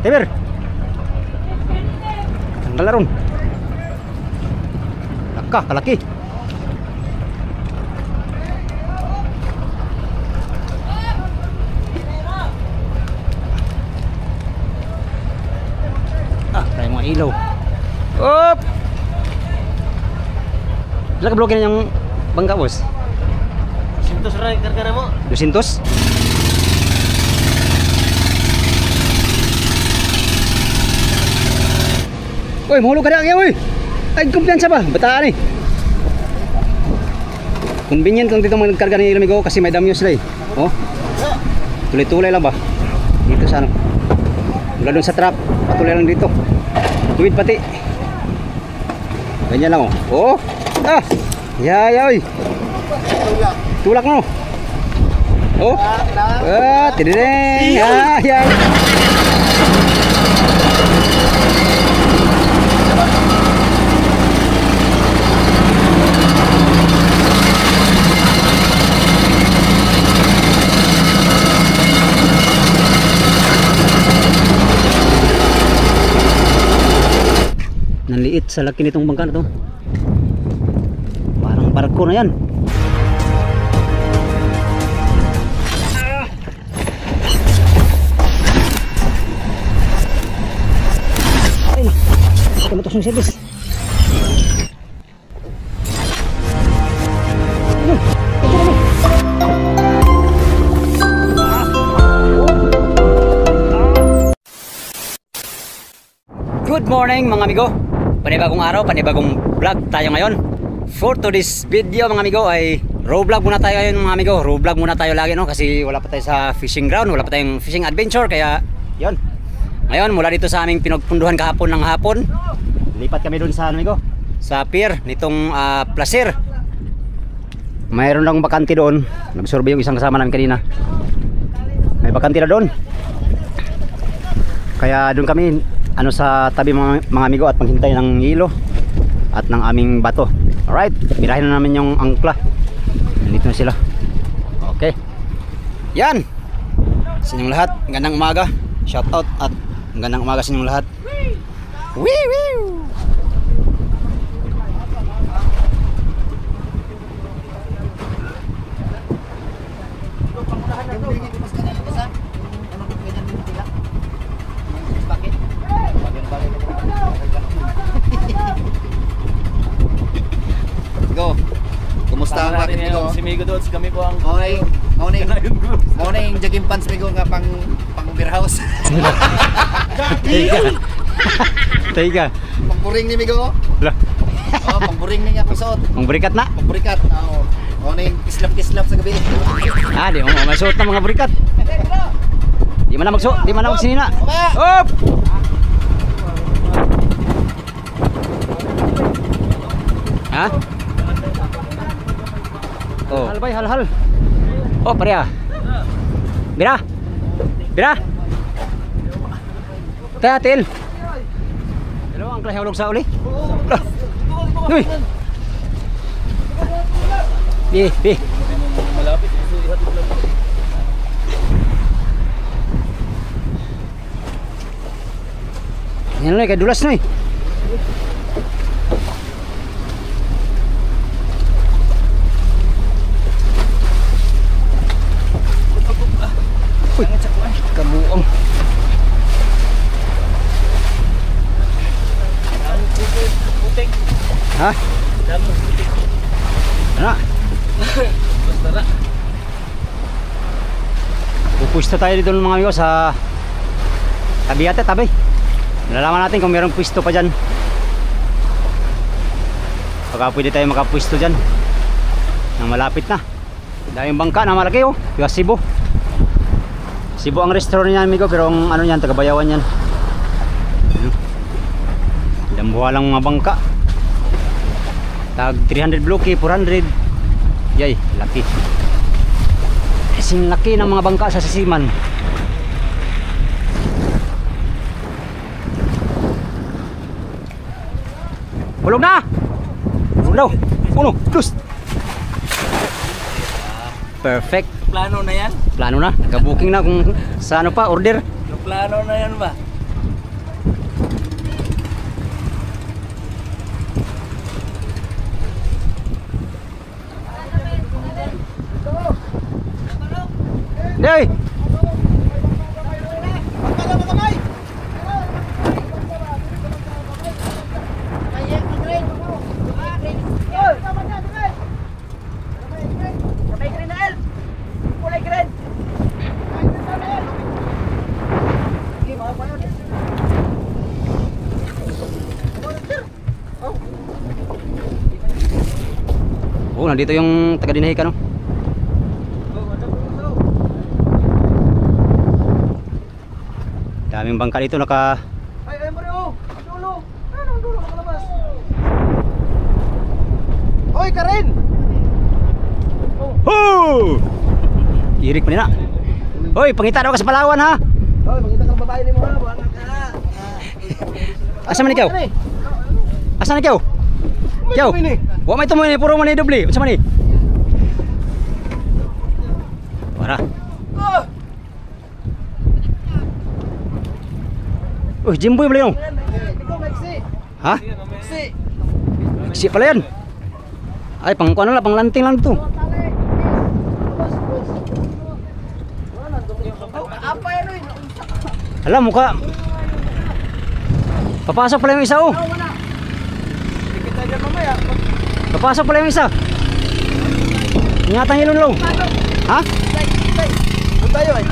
Tiber. Tanggal na ron. Laka, kalaki. Tayo mga ilaw. Op! Ilang kabloke na yung bangka, boss? 200 rin karga mo. 200? Uy, mahulog ka na kaya, uy! Ay, kumpiyansa ba? Bataan eh. Convenient lang dito magkarga ng ilamigo kasi may damyo sila eh. Oh. Tuloy-tuloy lang ba? Dito sa ano. Mula doon sa trap. Patuloy lang dito. Tuwid pati. Ganyan lang oh. Oh. Ah. Yay. Tulak mo. Oh. Ah, tideng. Ah, yay. Nanliit sa laki nitong bangka na to. Parang barko na yan. Ay, kamatos yung service. Good morning mga amigo. Panibagong araw, panibagong vlog tayo ngayon. For today's video mga amigo ay raw vlog muna tayo ngayon mga amigo. Raw vlog muna tayo lagi no kasi wala pa tayo sa fishing ground, wala pa tayong fishing adventure kaya yon. Ngayon mula dito sa aming pinagpunduhan kahapon ng hapon, lipat kami dun sa amigo, sa pier nitong Placer. Mayroon lang bakante doon. Nabsorbe yung isang kasama namin kanina. May bakante na doon. Kaya doon kami sa tabi mga amigo at maghintay ng hilo at ng aming bato. Alright, mirahin na namin yung angkla. Nandito na sila. Okay. Yan. Sa inyong lahat, gandang umaga. Shout out at gandang umaga sa inyong lahat. Wee wee. Kumusta ang bakit Migo? Si Migo doon, kami po ang morning jogging pants Migo nga pang beer house. Taiga. Pangburing ni Migo. Lah. Oh, pangburing ni nga pasuot. Pangburikat na. Pangbrikat. Oo. Morning kislap sa gabi. Ah, di mo masuot ng mga burikat. Di man na magsuot, di man na magsinina. Op! Ha? Oh. Hal bay, hal. Oh, pareha. Bira. Tatil. Hello, ang klase ulog sa uli. Uy. Bi. Malapit. Yan lang, kadulas na eh. Kabuang. Ha? Ano? Pupusto tayo dito mga amigo sa tabi ate, tabi. Nalalaman natin kung mayroong pwesto pa dyan. Baka pwede tayo makapwesto dyan nang malapit na. Daming bangka na malaki oh. Yung Cebu ang restaurant niyan amigo, pero ang ano niyan, taga-Bayawan yan. Dambuha lang mga bangka. Tag 300 bloke, 400. Yay, laki. Kasing laki ng mga bangka sa sisiman. Hulog na! Hulog daw! 1, 2. Perfect. Plano na yan? Plano na, nagka-booking na kung sa ano pa, order. Yung plano na yan ba? Day! Oh, nandito yung taga-dinahi ka, no? Daming bangka dito naka... Ay, Mario! Ang dulo! Ano ang dulo makalabas? Hoy, Karen! Oh! Irik pa nila. Hoy, pangita daw ka sa Palawan, ha? Hoy, maganda kang babae ni mo ha, buwangan ka. Asa man ikaw? Asa na ikaw? Ikaw? Wa may tumoy ni puro man ni dubli. Unsa man ni? Para. Oh, Jimboy bali no. Ikaw, Maxi! Ha? Maxi! Si pala yan. Ay, pang kuno lang, pang lanting lang to. Apa yan, oy? Alam mo ka. Papasok pala yung isa oh. Hindi kita dyan mamaya. Papasok pala yung isa. Ingatan ilon lo. Ha? Doon tayo eh.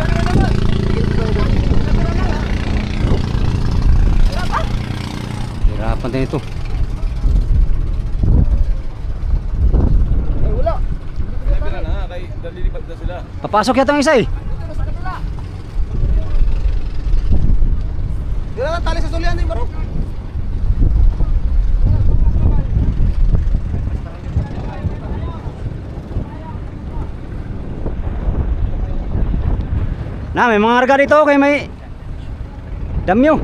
Hirapan tayo ito. Ay, wala. Papasok yata yung isa eh. Di na tali sa sulian, Maro. Na, may mga karga dito kay may damyo.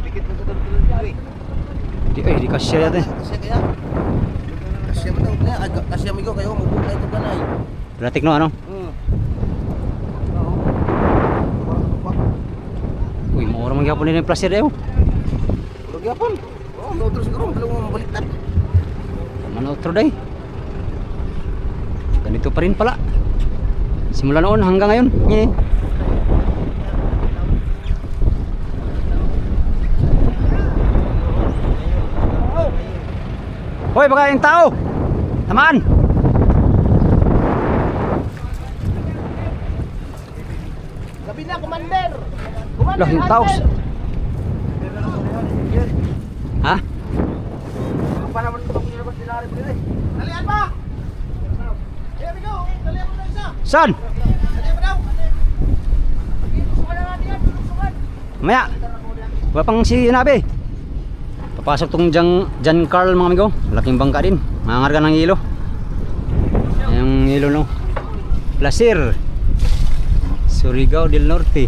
Dikit mo sa tuloy. Di kasya yata. Kasya kaya? Kasya mo daw. Kasya mo kayo. Magbukay ito ka na eh. Ratik no ano? Uy, maura man gyapon nila yung placer dayo. Tulog yapon. Oh, noodle siguro. Kalau mo mabaliktad. Mana otro day. Ganito pa rin pala. Simula noon hanggang ngayon. Yeah. Hoy, baka yung tao. Tamaan. Gabi na, Commander. Lah, yung tao. Ha? Pa naman ito kung nilabas nila rin eh. Dalian pa! Here we go! Dalian mo na isa! Saan? Dalian mo daw! Susukan na natin yan! Susukan! Maya. Wala pang si Nabe. Papasok tong Jan Carl mga amigo. Malaking bangka din. Mangarga ng ilo. Yung ilo no. Placer. Surigao del Norte.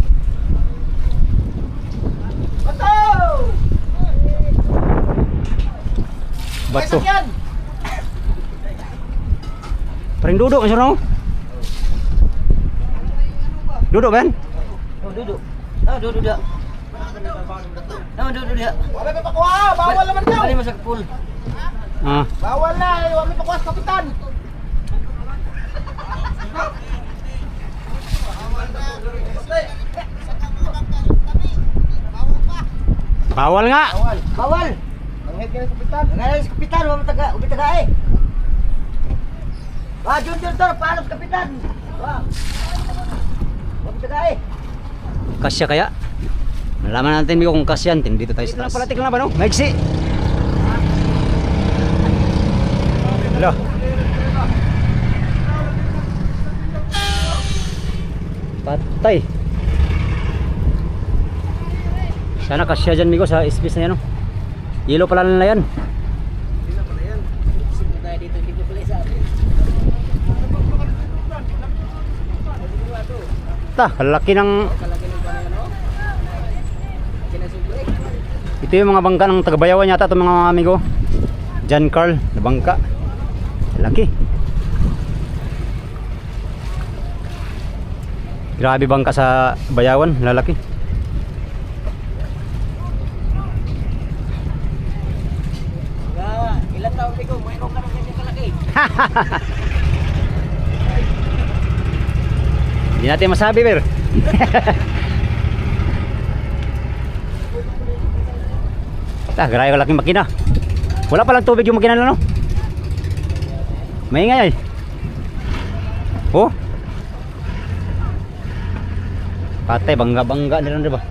Bato! Bato. May sakyan! Paring duduk masuk no? Duduk kan? Oh, duduk. Ah, duduk dia. Ah, duduk dia. Wala may pakuha! Bawal naman daw! Balik masuk pool. Ah. Bawal na! Wala may pakuha sa kapitan! Bawal nga. Bawal! Bawal. Ang head ka ng kapitan! Ngayon si kapitan, ubi taga eh. Ah, jun tor, paano si kapitan? Wah. Ubi taga eh. Kasya kaya? Malaman natin kung kasyan. Dito tayo sa taas. Palatik lang ba no? Maiksi. Hello. Patay. Sana kasya dyan migo sa space na yan no? Yelo pala nila yan. Sino tayo dito, hindi ko pala isa. Ta, kalaki ng... Kalaki ng banana, no? Kinasubli. Ito yung mga bangka ng Tagabayawan yata itong mga amigo. Jan Carl na bangka. Laki. Grabe bangka sa Bayawan, lalaki. Ilan taon ko, mayroon ka ng ganyan kalaki. Hindi natin masabi, Ber. Grabe kalaking makina. Wala palang tubig yung makina na, no? Maingay ay. Oh. Patay, bangga-bangga nila, diba?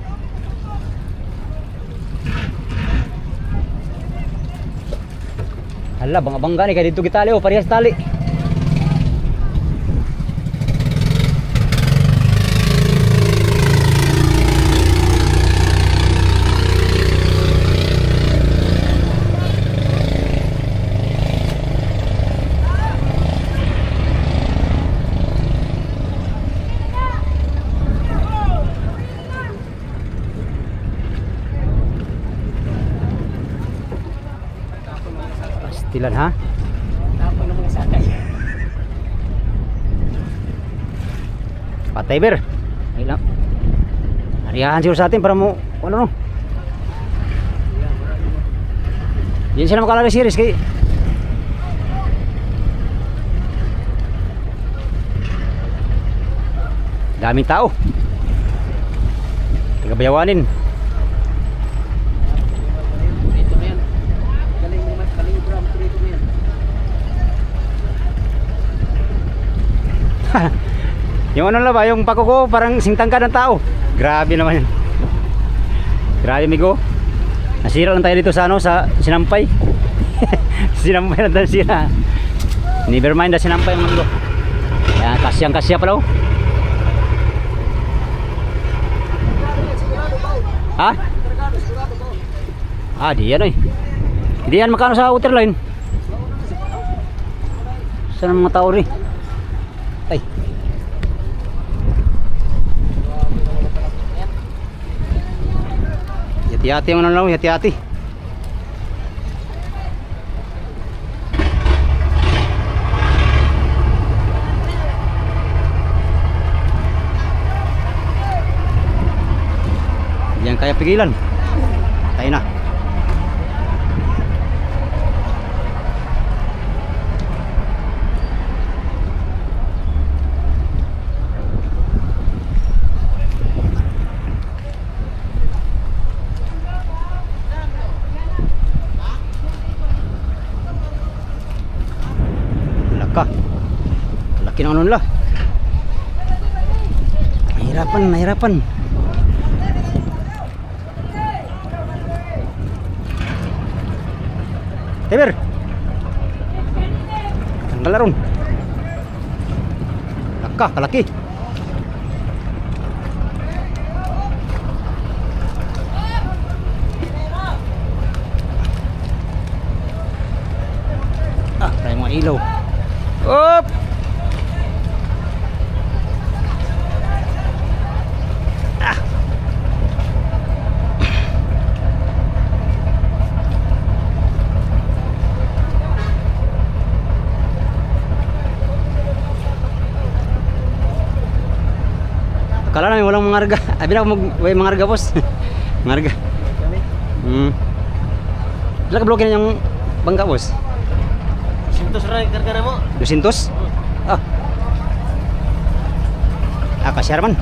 Hala, bangga-bangga ni kaya dito kitali, oh, parehas tali. Pastilan, ha? Tapos ng mga sakay. Patay, Ber. Ay lang. Hariyahan siguro sa atin para mo, ano, no? Yan sila makalala series kay daming tao. Tagabayawanin. Dito na yan. Galing mo naman, galing mo bro, dito na yan. Yung ano lang ba, yung pako ko parang singtangka ng tao. Grabe naman yan. Grabe, amigo. Nasira lang tayo dito sa ano, sa sinampay. Sinampay lang tayo sira. Never mind na sinampay yung amigo. Ayan, kasyang-kasya pala, oh. Ha? Ah, di yan, eh. Hindi yan makano sa outer line. Saan ang mga tao rin? Ay. Hati-hati yung ano lang, hati-hati. Yan kaya pigilan. Tayo na. Laka. Laki ng ano nila. Nahirapan, nahirapan. Teber. Tanggal na ron. Laka, kalaki. Ah, tayo mga ilaw. Op! Ah! Akala namin walang mangarga. Abi na ako may mangarga, boss. Mangarga. Ilang kabloke na yung bangka, boss? 200 rin kargara mo. 200? Ah. Ah, kasyar man.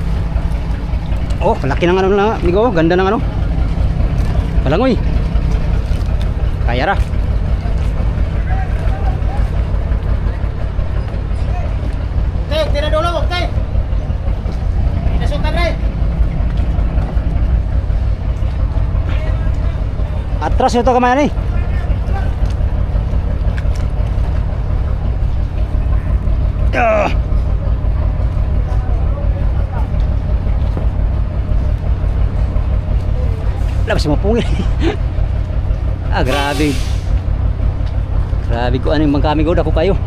Oh, kalaki ng ano na, amigo. Ganda ng ano. Palangoy. Kaya ra. Okay, tira dulu, okay. Nasukan rin. Atras ito kamayan eh. Ah. Labas mo pungin. Ah, grabe. Grabe ko ano yung bangka, amigo. Dako kayo.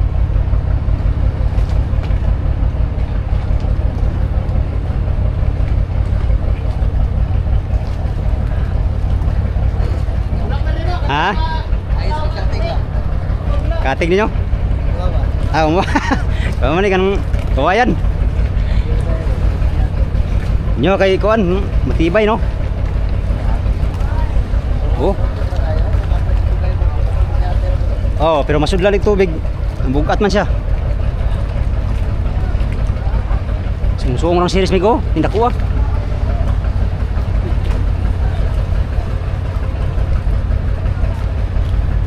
Ha? Katig ninyo? Ah, Kamu ni kan kawayan. Nyo kay kuan, matibay no. Oh. Oh, pero masudlan yung tubig. Bugat man siya. Sumusuong ng series migo, tindak ko ah.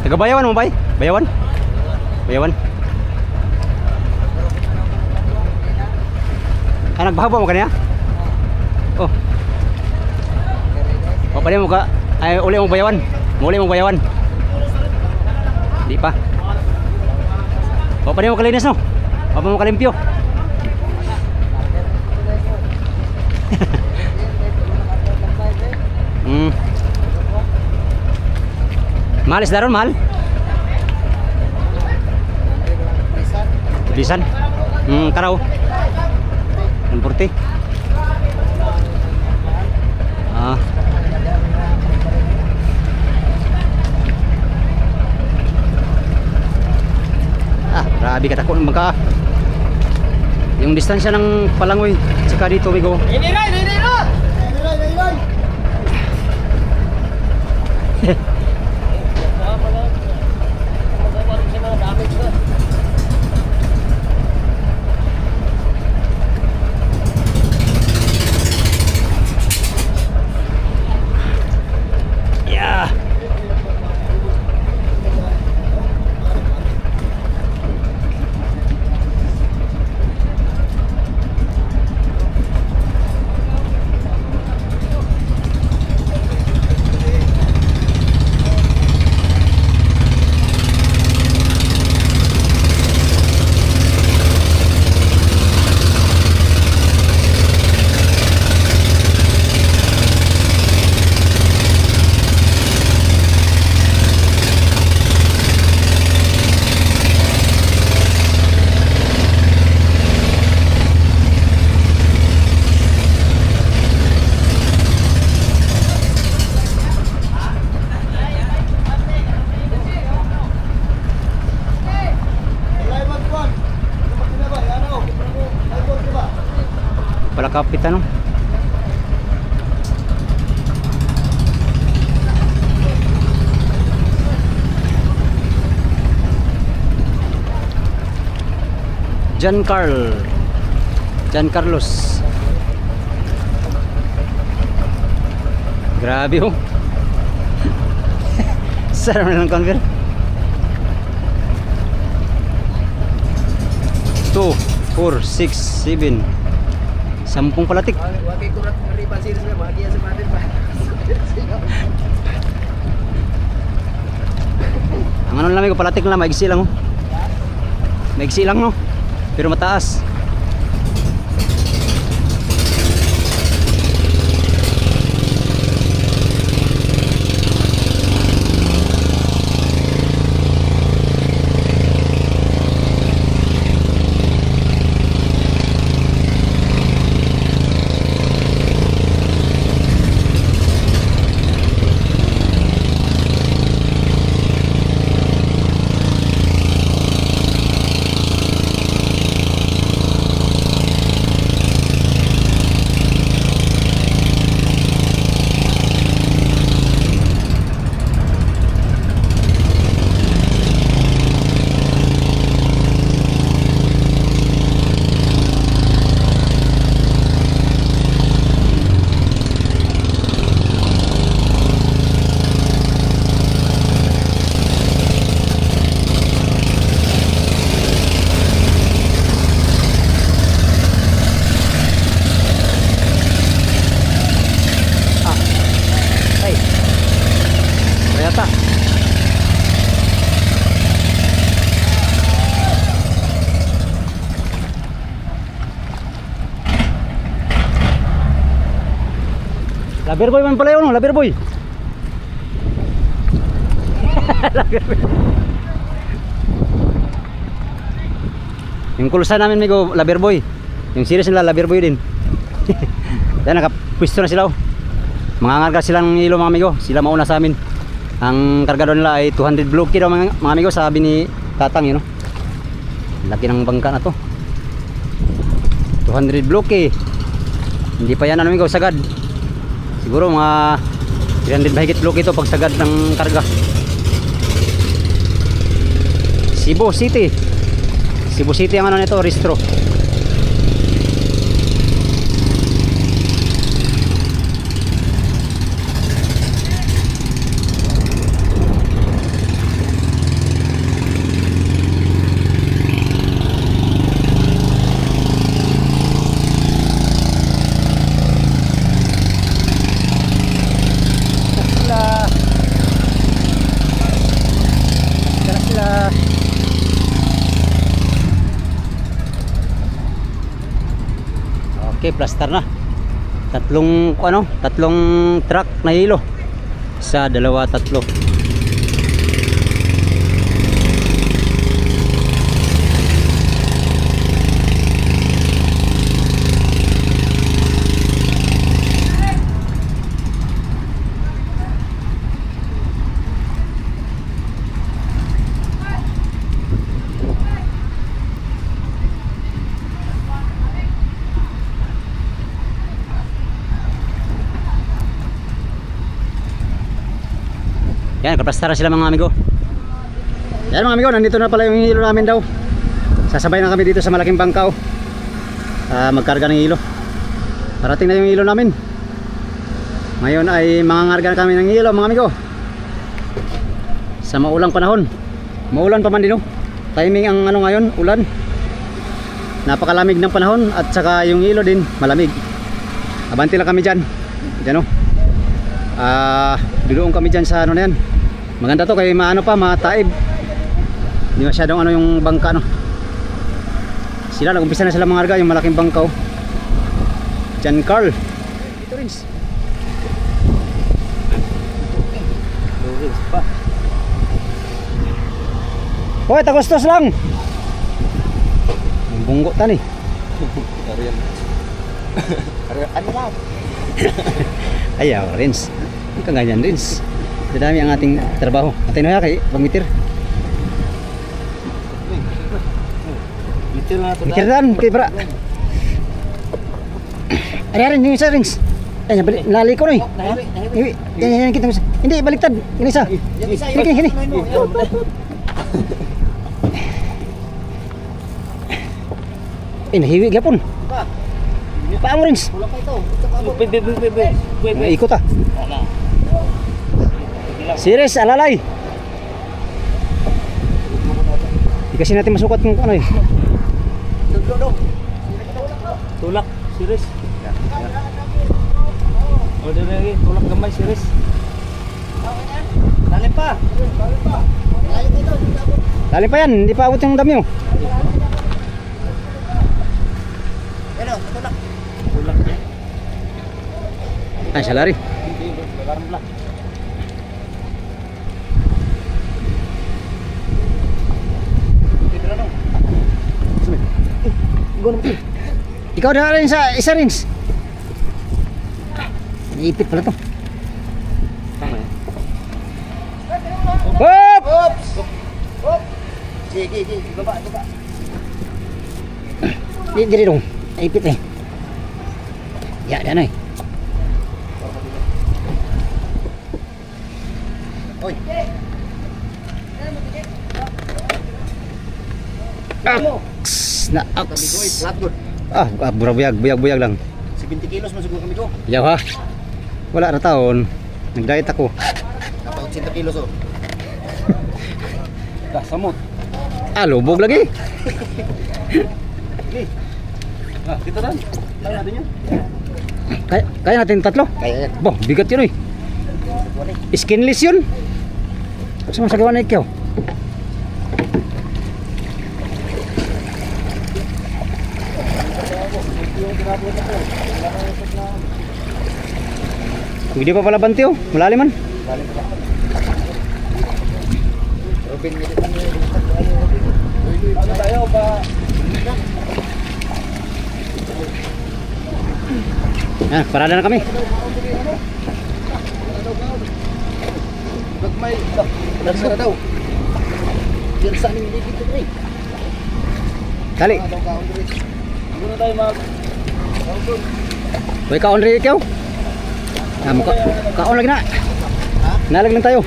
Taga Bayawan mo bay? Bayawan? Bayawan. Ah, nagbahaba mo kaniya? Oh. O pala mo ka, ay uli mo Bayawan. Uli mo Bayawan. Di pa. O pala mo kalinis no? O pa mo kalimpyo. Mahal isda ron, mahal? Bisan? Karaw? 140? Ah. Grabe katakot ng bangka. Yung distansya ng Palangoy tsaka dito, Migo. Iniray! Yeah. Palakapit ano? Jan Carlos. Grabe oh. Sarap na lang convert. 2, 4, 6, 7 10 palatik. Wakay kurat ngeriban series na bahagia sa matin pa. Ang ano lang ko palatik lang, maigsi lang oh. Maigsi lang no. Pero mataas. Laberboy man pala yun, no? Laberboy. Laberboy. Yung kulusan namin may go, Laberboy. Yung series nila, Laberboy din. Yan, nakapwisto na sila oh. Mangangarga silang ilo mga amigo. Sila mauna sa amin. Ang kargado nila ay 200 blocky daw mga amigo, sabi ni Tatang yun, no? Laki ng bangka na to. 200 blocky. Hindi pa yan ano amigo, sagad. Siguro mga 300 mahigit blocky ito pag sagad ng karga. Cebu City ang ano nito, restro. Okay, plaster na. Tatlong truck na hilo. Isa, dalawa, tatlo. Yan, kaplastara sila mga amigo. Yan mga amigo, nandito na pala yung hilo namin daw. Sasabay na kami dito sa malaking bangkaw. Magkarga ng hilo. Parating na yung hilo namin. Ngayon ay mangangarga kami ng hilo mga amigo. Sa maulang panahon. Maulan pa man din, no? Timing ang ano ngayon, ulan. Napakalamig ng panahon at saka yung hilo din malamig. Abanti lang kami dyan. Dyan, no? Dudoon kami dyan sa ano na yan. Maganda to kay maano pa, mataib. Hindi masyadong ano yung bangka, no. Sila nag-umpisa na sila mangarga yung malaking bangkaw. Jan Carl. Ito rin. Hoy, tagustos lang. Bunggo tani. Ariyan. Ano lang? Ayaw, Rins. Hindi ka ganyan, Rins. Dadami ang ating trabaho. Atay na kay pagmitir. Mitir na ito. Mikir dan, kay bra. Ari yung isa, Rins. Ay, nali ko na eh. Yan, kita. Hindi, baliktad. Yung isa. Kini. Nahiwi gapon. Paa mo, Rins. Ikot ah. Siris, alalay. Di kasi natin masukat kung ano eh. Tulak, siris. Order lagi, tulak gamay, siris. Lalim pa. Lalim pa yan, hindi pa abot yung dami oh. Ano, tulak. Tulak. Ay, salari. Garam lang. Ikaw na rin sa isa, Rins. Naipit pala to. Tama yan. Hop! Oops! Oops! Sige. Baba. Diri dong. Naipit eh. Ya, dan eh. Oy. Aks! Naaks! Flat good. Buyag lang. 70 kilos masugod kami ko. Yaw ha. Wala na taon. Nag-diet ako. Napa 80 kilos oh. Samot. Lubog lagi. Kita dan. Kaya natin yan. Kaya natin tatlo. Kaya yan. Boh, bigat yun eh. Skinless yun. Gusto mo sa gawa na ikaw? Hindi pa pala banti oh. Malalim man. Robin, ano tayo ba? Parada na kami. Magmay. Nasa na daw. Diyan sa amin dito rin. Kali. Ano tayo mag? Hoy, kaon rin ikaw. Kaon lagi na. Nalag lang tayo.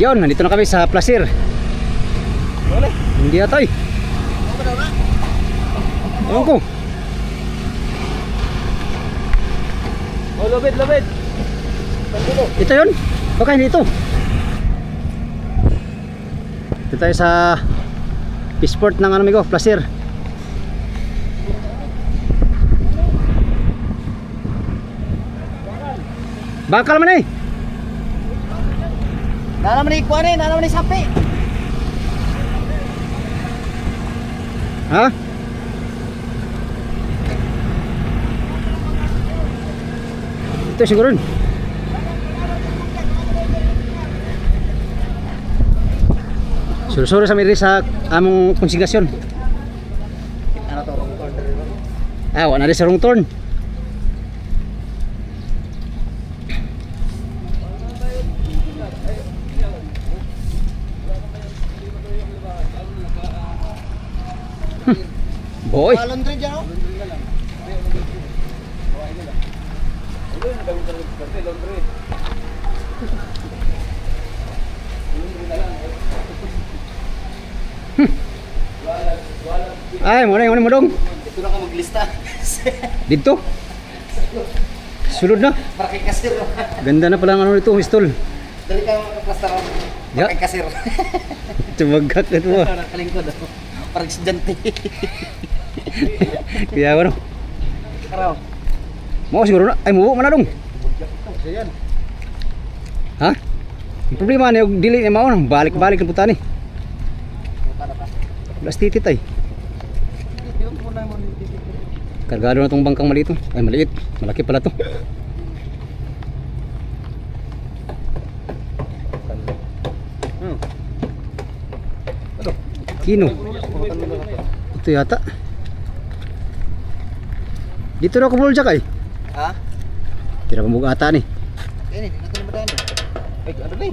Yon, nandito na kami sa Placer. Hindi atoy. Ewan ko. Oh, lubid. Ito yun? Baka hindi ito. Ito tayo sa Peaceport ng amigo, Placer. Bakal man eh. Nanaman ni Kuan nanaman ni Sapi. Ha? Dito siguro. Suro-suro sa miri sa among konsignasyon. Ano to? Wrong turn. Ah, wala na rin sa wrong turn. Boy. Laundry dyan oh. Ay, mo dong. Ito na ka maglista. Dito. Sulod na. Para kay kasir. Ganda na pala ang ano nito, pistol. Dali ka magplasta ron. Ya. Para kay kasir. Tumagak ito ah. Para kalingkod. Para estudyante. Kaya ano? Karaw. Mau siguro na. Ay, mubo man na dong. Ayan. Ha? Ang problema na yung dili na mao nang balik-balik na puta ni. Plus titit ay. Kargado na tong bangkang maliit. Ay maliit. Malaki pala to. Kino. Ito yata. Dito na ako bulljak ay. Ha? Tira ko mga ata ni. Ini, natin mo daan. Ay, ano ba?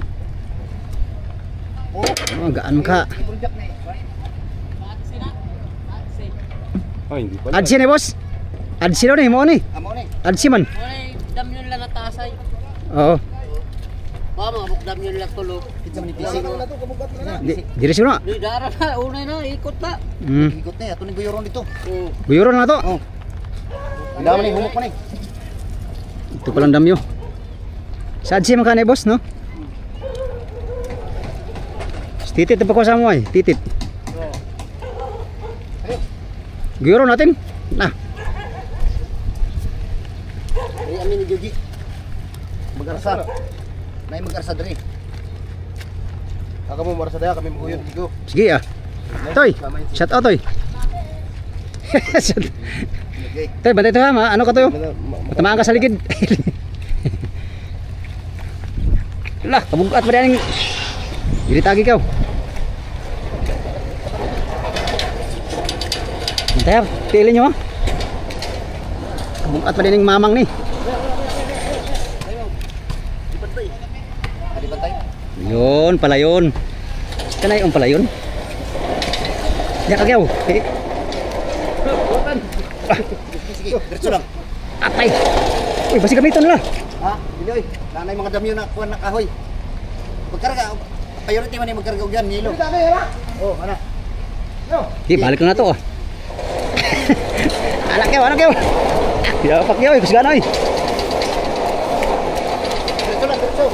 Oh, gaan ka. Buljak na eh. Adsi ni boss. Adsi daw ni mo ni. Amo ni. Adsi man. Wala, dam yun lang natasay. Oo. Ba, mga bukdam yun lang tulo. Kita man itisig. Wala to kabugat na. Dire siguro na. Di, dara na, unay na, ikot na. Ikot na, ato ni guyoron dito. Oo. Guyuro na to. Oh. Wala man ni humok man ni. Ito palang damyo. Sa adsi man ka ni boss no? Titit pa ko sa mo ay. Titit. Guyuro natin. Nah. Ay, amin ni Jogi. Mag-arsa. Nay mag-arsa diri. Ako mo marsa daya kami muguyon digo. Sige ah. Toy. Shout out toy. Okay. Toy, bantay to ha. Ano ka to? Matamaan ka sa ligid. Lah, kabugat pa rin. Iritagi ka. Bantay ha. Pili nyo ha. Kabugat pa rin yung mamang ni. Adi bantay. Yun, pala yun. Kanay yung pala yun. Diyan kagyaw. Sige, diretso lang. Atay. Uy, basi gamiton na. Ha? Dili oy. Nanay mga damyo na kuan na kahoy. Magkarga. Priority man ni magkarga og yan nilo. Oh, ana. Di, balik na to ah. Anak kayo. Yapak kayo, kus ganoy. Diretso lang, diretso.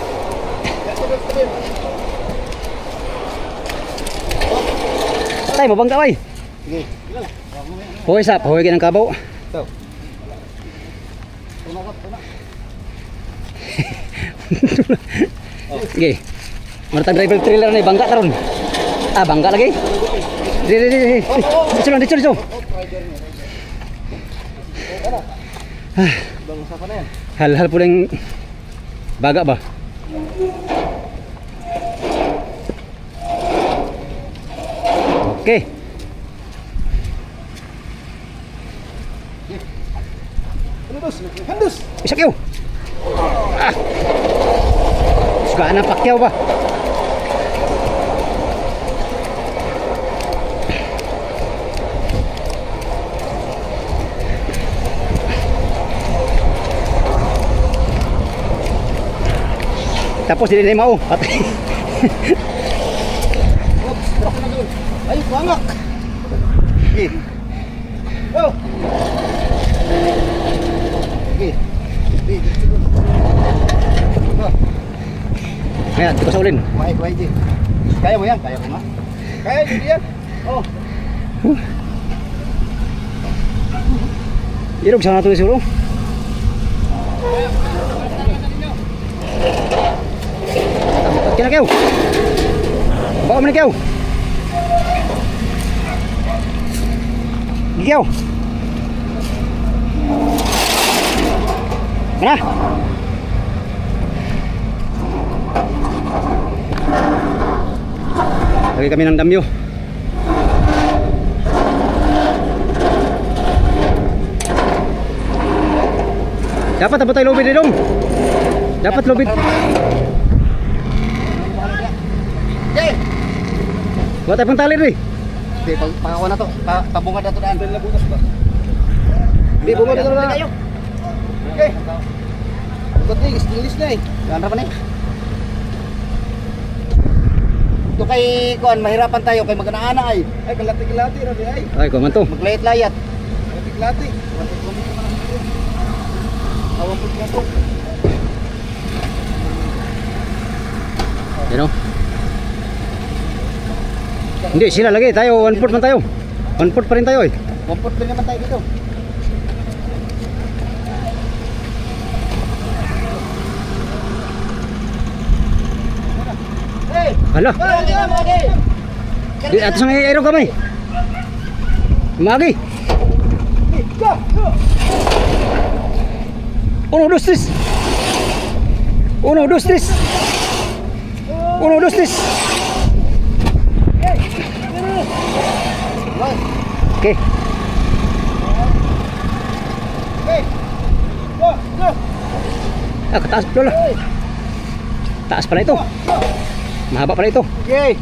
Diretso din. Tay, mabangga bay. Sige. Hoy sa, pahoy ng kabaw. Ito. Tumakot, tumak. Sige. Martang driver trailer na bangga taron. Ah, bangga lagi. Di. Dito. Bangsa pa na yan. Hal-hal po lang baga ba? Okay. Handus. Isa kayo. Ah. Suka na pakyaw ba? Tapos hindi na mau. Patay. Ay, kuangak. Sige. Oh. Sige. Ayan, dito sa ulin. Kuhay, Ji. Kaya mo yan? Kaya ko nga. Kaya, Ji, yan. Oh. Irog sa nato siguro. Kina kayo. Bawa mo na kayo. Gigaw. Mana? Lagi kami ng damyo. Dapat abot tayo lubid dong. Dapat lubid. Jay! Buat tayo pang tali rin. Hindi, pangako na to. Pabungad na to daan. Hindi, bungad na to na. Okay. Bukod na, stainless na eh. Ganda pa na eh. Ito kay Kuan, mahirapan tayo kay magkanaana ay. Ay, kalati-kalati na di ay. Ay, kuman to. Maglayat-layat. Kalati-kalati. Awang po na to. Yan o. Hindi, sila lagi. Tayo, 1/4 man tayo. 1/4 pa rin tayo eh. Komport din naman tayo dito. Hey! Hala. Magi na, magi! Di, ato sa ngayon kami. Magi. Go! Go! 1, 2, 3. 1, 2, 3. 1, 2, 3. Okay. Hey! Go! Go! Ah, kataas pala. Taas pala ito. Mahaba pala ito. Okay!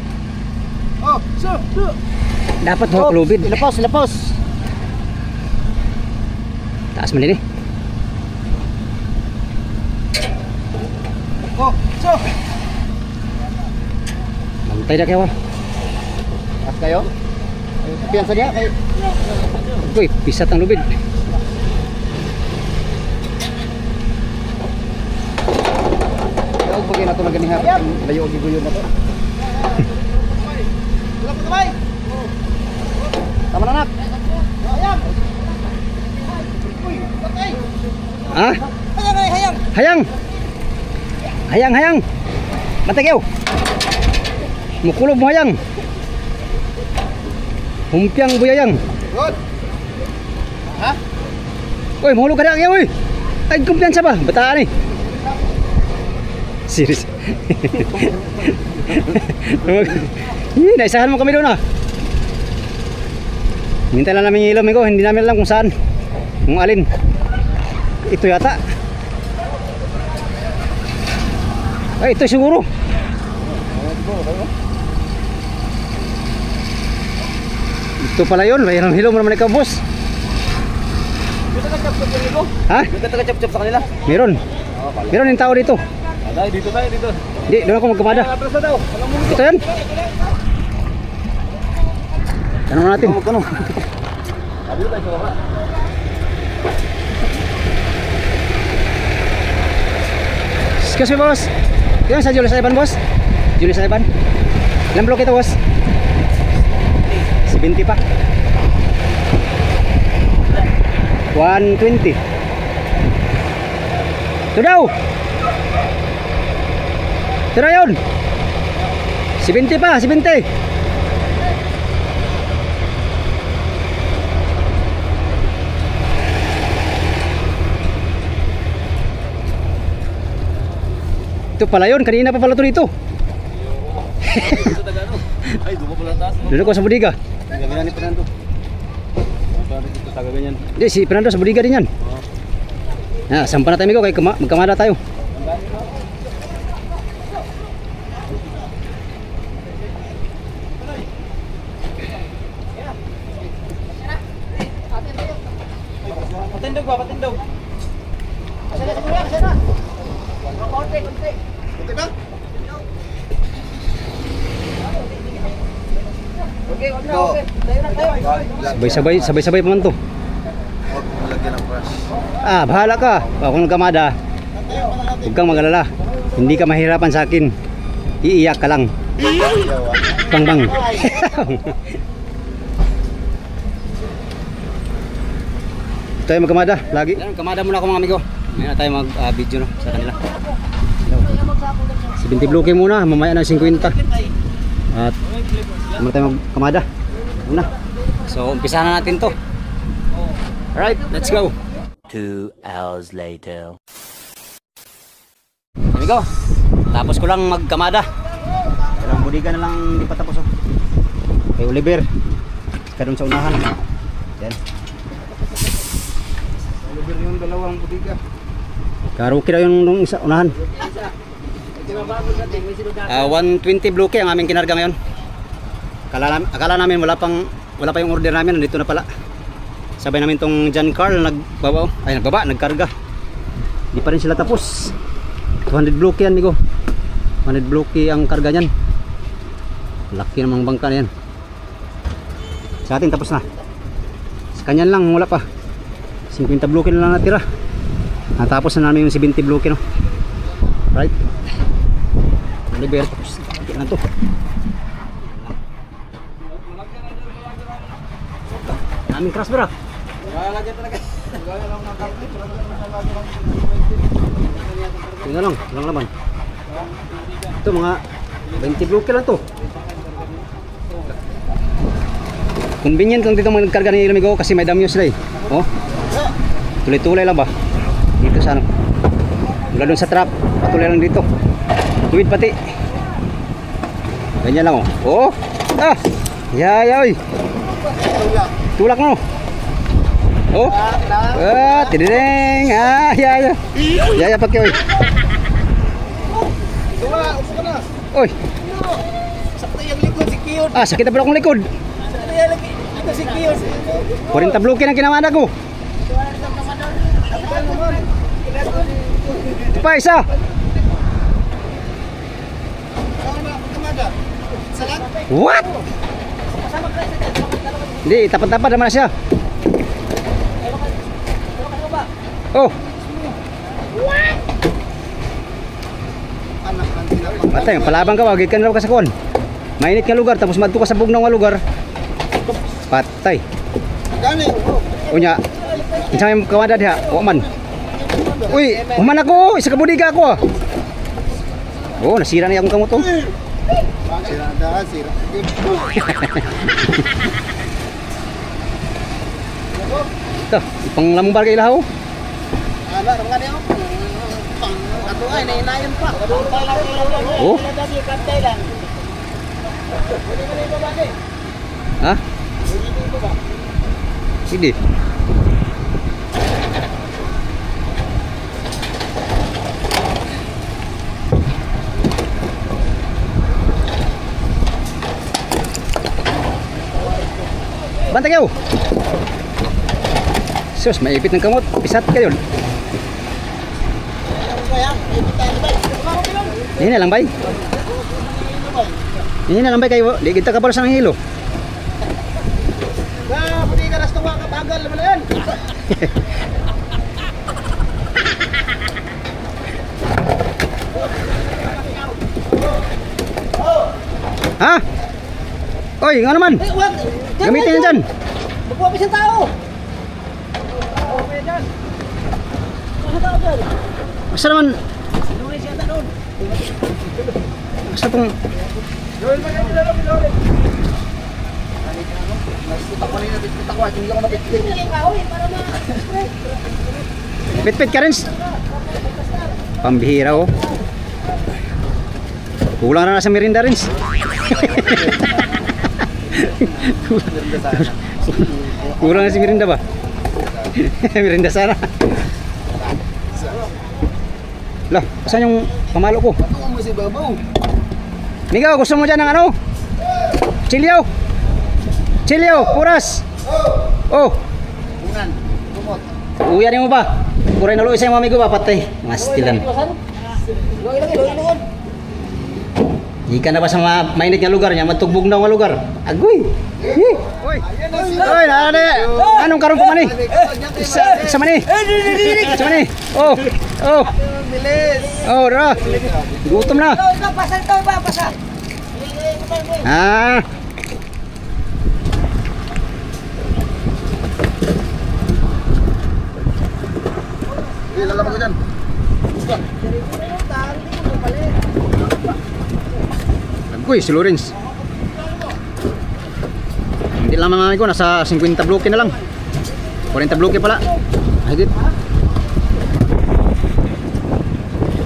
Oh! So! So! Dapat mo lubid. Lapos! Lapos! Taas man din eh. Oh! So! Mantay na kayo. At kayo? Piyansa niya kay... Uy, pisat ang lubid. Huwag pagay na ito na ganihan. Layo og giguyon na to. Wala po kamay! Tama na, nak! Ha? Hayang! Hayang! Hayang. Hayang, hayang. Mantay kayo. Mukulob mo hayang. Humpiang buyayang. Good! Ha? Uy, mahulog ka na kayo, uy. Ay, kumpiyansa ba? Bataan eh. Serious. Naisahan mo kami doon ah. Hintay lang namin yung ilaw, amigo. Hindi namin alam kung saan. Kung alin. Ito yata. Ay, ito siguro. Ito pala yun. Mayroong hilaw mo naman ikaw, boss. Dito ka chop-chop yung ito. Ha? Dito ka chop-chop sa kanila. Meron. Meron yung tao dito. Tayo, dito tayo, dito. Hindi, doon ako magkamada. Atras na daw. Alam mo Ito yan. Tanong natin. Magkano? Dito tayo sa baba. Excuse me, boss. Yan sa Julius Ivan, boss. Julius Ivan. Ilang block ito, boss? 70 pa. 120. Ito daw. Ito na yun. 70 pa, 70. Ito pala yun, kanina pa pala ito dito. Ay, dumo pala taas. Doon ako sa bodega. Gaminan ni Fernando. Para dito taga ganyan. Hindi, si Fernando sa bodega din yan. Sampa na tayo, amigo, kay magkamada tayo. Patindog ba? Patindog. Kasana sa mula, kasana. Konti, konti. Konti ba? Okay, wag na, okay. Tayo na, tayo. Sabay-sabay pa man to. Huwag malagyan ng brush. Ah, bahala ka. Ako nagkamada. Huwag kang mag-alala. Hindi ka mahirapan sa akin. Iiyak ka lang. Bang bang. Tayo magkamada lagi. Kamada muna ako mga amigo. Ngayon tayo mag-video no, sa kanila. 70 bloke muna, mamaya na 50. At muna tayo magkamada. Una. So, umpisa na natin to. Alright, let's go. 2 hours later. Amigo, tapos ko lang magkamada. Dalawang budiga na lang hindi pa tapos oh. Kay Oliver. Saka doon sa unahan. Yan. Oliver yung dalawang budiga. Karuki daw yung nung isa unahan. 120 bloke ang aming kinarga ngayon. Akala namin wala pa yung order namin, nandito na pala. Sabay namin tong John Carl nagkarga. Di pa rin sila tapos. 200 bloke yan, migo. 100 bloke ang karga niyan. Laki namang bangka na yan. Sa atin tapos na. Sa kanyan lang wala pa. 50 bloke na lang natira. Natapos na namin yung 70 bloke, no. Right. Oliver tapos na to. Aming crash bro. Tingnan lang, lang laman. Ito mga 20 bloke lang to. Convenient lang dito magkarga ni Ilamigo kasi may damyo sila eh. Oh. Tuloy-tuloy lang ba? Dito sa ano. Mula doon sa trap, patuloy lang dito. Tuwid pati. Ganyan lang oh. Oh. Ah. Yayoy. Tulak mo. Oh. Ah, tideng. Ah, ya. Ya pakai oi. Dua, upo ka na. Oi. Sakto yung likod si Kiyon. Ah, sakit na pala akong likod. Sakto yung lagi. Ito si Kiyon. 40 bloke ang kinamada ko. Pa isa. What? Hindi, tapat-tapat naman na siya. Oh. Patay, palabang ka, wag ikan raw ka sa kuwan. Mainit nga lugar, tapos madto ka sa bugnaw nga lugar. Patay. Unya. Insya may kawada diha, wa man. Uy, human ako, isa ka budiga ako ah. Oh, nasira na akong kamot oh. Sira dah, sira. Ito, pang lambar kay ilaw. Ala, mga niyo. Ato ay nainayon pa. Oh. Ha? Hindi. Bantay kayo. Sus, maipit ng kamot. Pisat kayo. Ini na lang bay. Ini na lang bay kayo. Di kita kapal sa hilo. Nah, budi ka ras tuwa ka bagal naman yan. Ha? Oy, nga naman. Gamitin yan dyan. Magpapis ang tao. Basta naman. Basta pong. Pit-pit ka rin. Pambihira oh. Kulang na sa merinda rin. Kurang na si merinda ba? Merinda sana. Lah, saan yung pamalo ko? Migaw, gusto mo dyan ng ano? Chilyo? Chilyo, puras. Oh. Uyan mo ba? Kuray na luis yung mami ko ba? Patay. Mastilan. Ikan na ba sa mainit nga lugar niya? Matugbog na nga lugar. Agoy. Oy. Oy, nade. Anong karon pa mani? Sa mani. Sa mani. Oh. Oh. Bilis. Oh, ra. Gutom na. Pasal to ba? Pasal. Ah. Lalabas ko dyan. Agoy, si Lawrence. Hindi lang mga ko, nasa 50 bloke na lang. 40 bloke pala. Higit.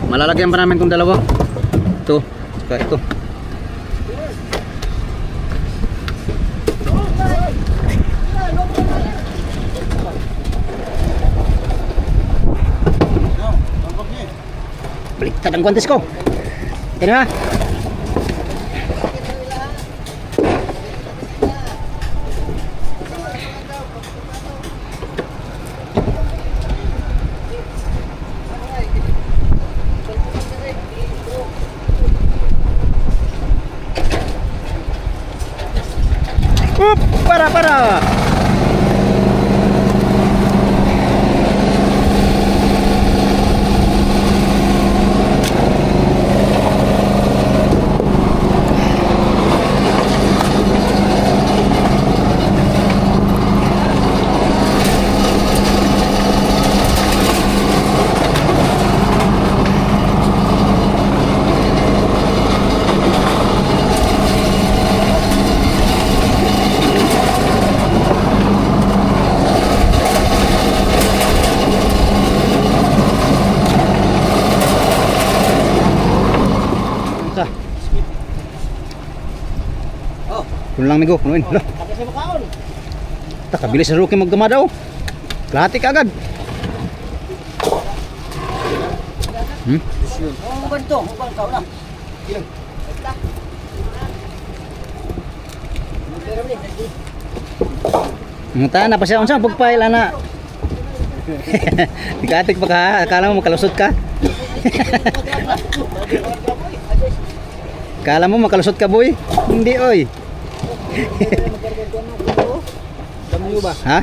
Malalagyan pa namin itong dalawa. Ito, saka ito. Baliktad ang guantes ko. Ito na. Para. Kuno lang migo, kunuin. Lo. Tak kabilis sa rookie magdumadaw. Klati kagad. Oh, ganito. Hubang ka na. Muta na pa siya unsa pagpail ana. Dikatik pa ka, akala mo makalusot ka. Akala mo makalusot ka boy? Hindi oy. Damyo ba? Ha?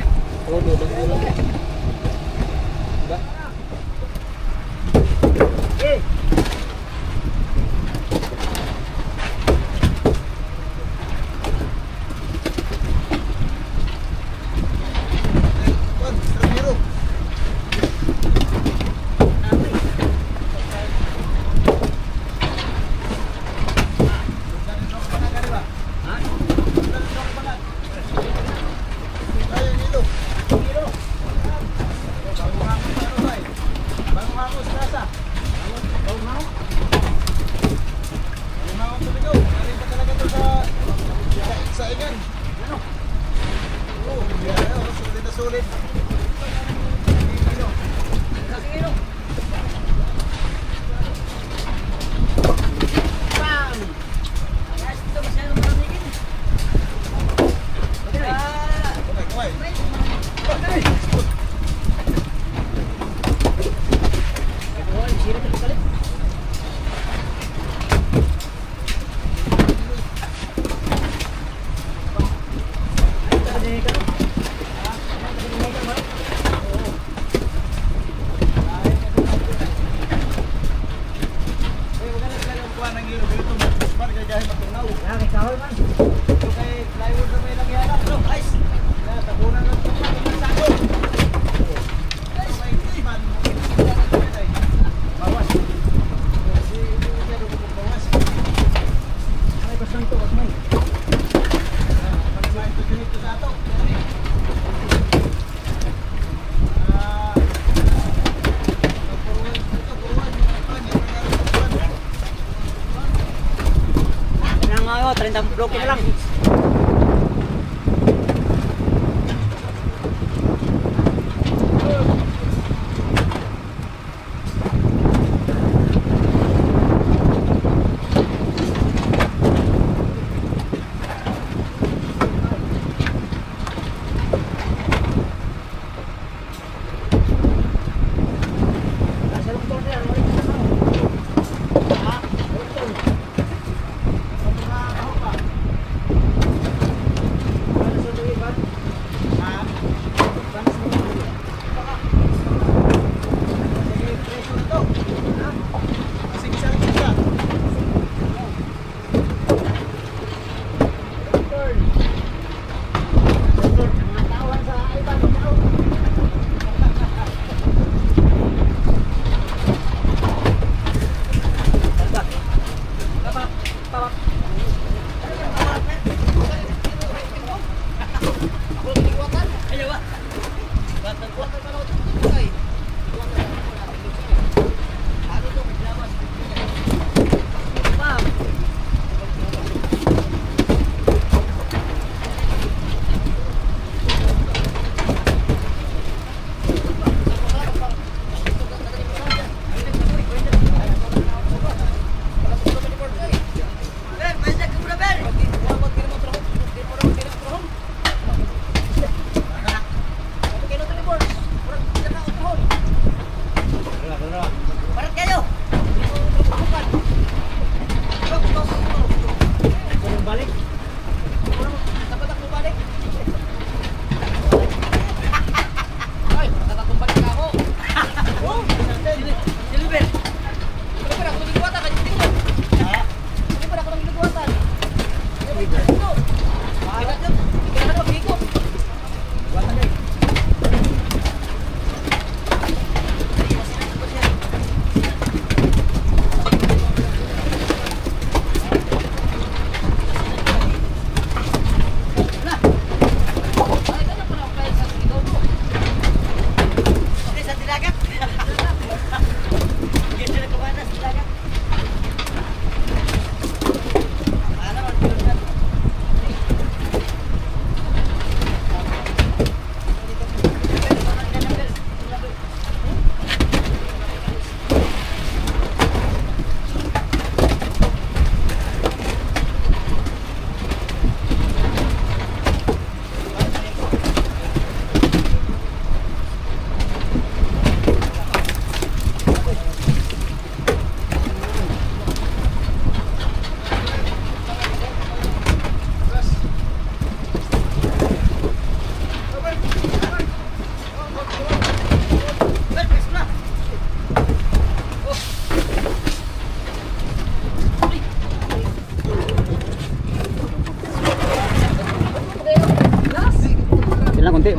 Nang 30 bloke na lang.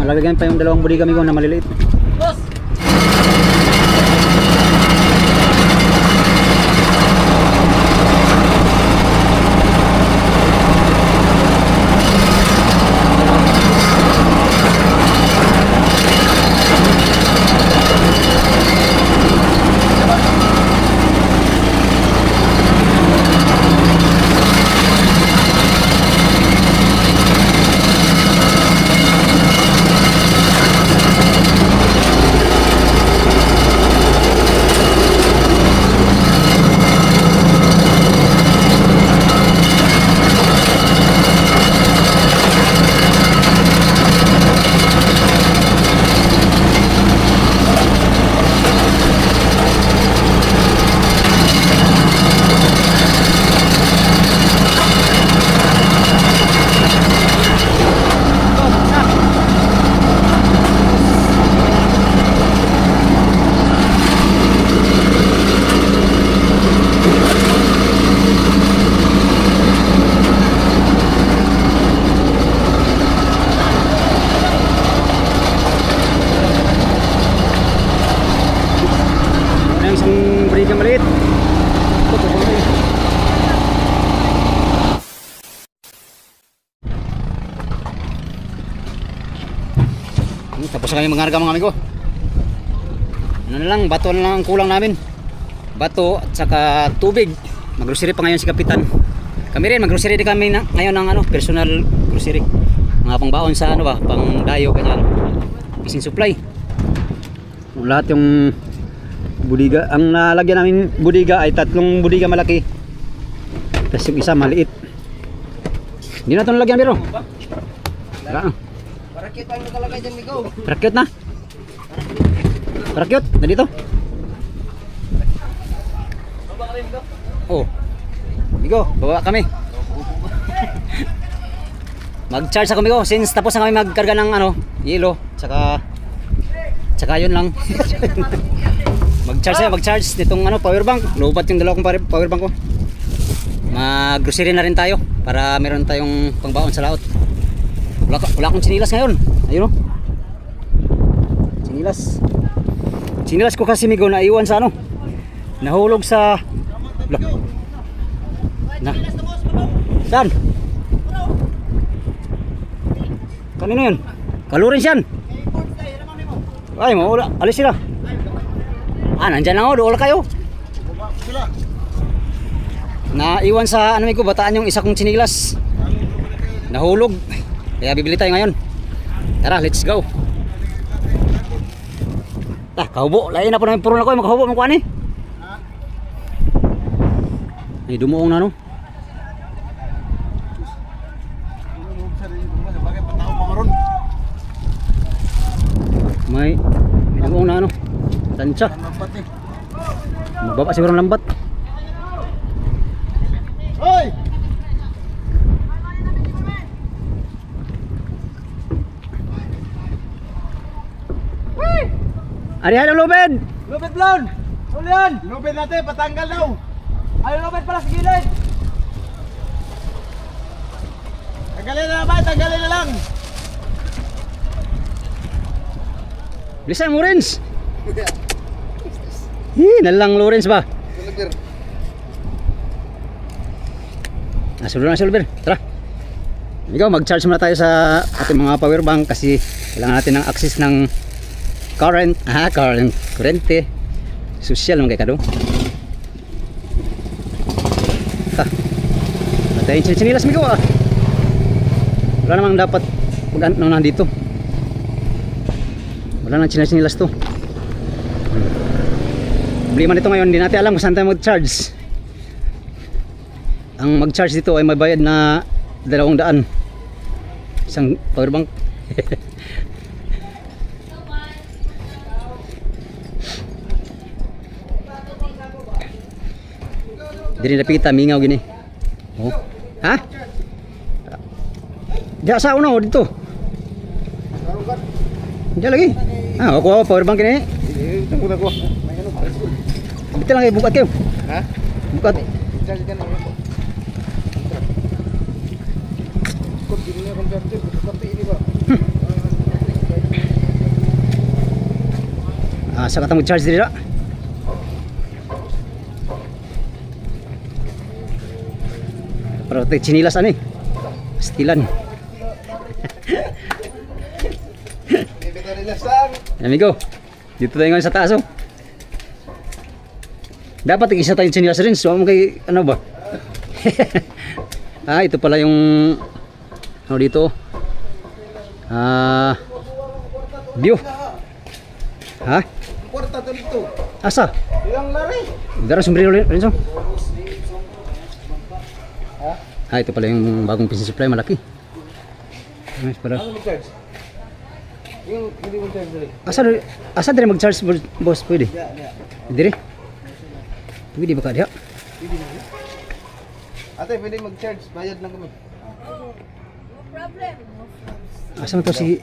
Malagyan pa yung dalawang budiga amigo na maliliit. Boss! Tapos na kami mangarga mga amigo. Ano na lang, bato na lang ang kulang namin. Bato at saka tubig. Mag-grocery pa ngayon si Kapitan. Kami rin, mag-grocery din kami na, ngayon ng personal grocery. Mga pangbaon sa pang dayo, ganyan. Fishing supply. Lahat yung budiga. Ang nalagyan namin budiga ay 3 budiga malaki. Tapos yung isa maliit. Hindi na ito nalagyan, biro. Wala. Parakit ang nakalagay dyan, Migo. Parakyot na. Parakyot, na dito. Oh. Migo, baba kami. Mag-charge ako, Migo, since tapos na kami magkarga ng yelo, tsaka yun lang. Mag-charge nitong power bank. Lubat yung dalawa kong power bank ko. Mag-grocery na rin tayo para meron tayong pangbaon sa laot. Wala akong sinilas ngayon. Ayun o. Sinilas ko kasi, Migo, naiwan sa nahulog sa saan? Kanino yun? Kalurins yan. Ay, mawala. Alis sila. Nandyan lang doon kayo. Naiwan sa Migo, bataan yung isa kong sinilas. Nahulog. Kaya bibili tayo ngayon. Tara, let's go. Kahubo. Lain na po namin puro na ko. Makahubo mo kuha ni. Ay, dumuong na May dumuong na tansya. Magbaba siguro ng lambat. Hoy! Ari, lubid! Lupit blon! Ulian! Lubid natin, patanggal daw. Ay, lupit pala sa gilid! Tanggalin na naman, tanggalin na lang. Bilisan mo, Rins! Nalang Lawrence ba? Sulber na, Sulber. Tara. Ikaw, mag-charge muna tayo sa ating mga power bank kasi kailangan natin ng access ng current. Kurente. Social naman kay Kado. Patayin sinilas, Migo. Wala namang dapat mag-ano dito. Wala nang sinilas to. Problema nito ngayon, hindi natin alam kung saan tayo mag-charge. Ang mag-charge dito ay may bayad na 200. Isang power bank. Diri napita mingaw gini. Oh. Ha? Diya sa uno dito. Diya lagi. Ako power bank ini. Tunggu ko. Betul lang kayo, bukat kayo. Ha? Bukat. Charge ka na ako. Kung hindi niya converter, bukat ini ba? Asa ka tang charge diri ra? Pero tay chinilas ani. Stilan. Bibita nila sang. Amigo. Dito tayo ngayon sa taas oh. Dapat isa tayong chinilas rin. So mo kay ano ba? Ah, ito pala yung ano dito. View. Ha? Kwarta to dito. Asa? Ilang lari. Dara sombrero Renzo. Ah, ito pala yung bagong PC supply malaki. Nice para. Ano mag-charge? Yung hindi mo charge dali. Asa dire mag-charge boss pwede? Dire. Pwede ba ka diha? Ate, pwede mag-charge. Bayad lang kami. Asa man to si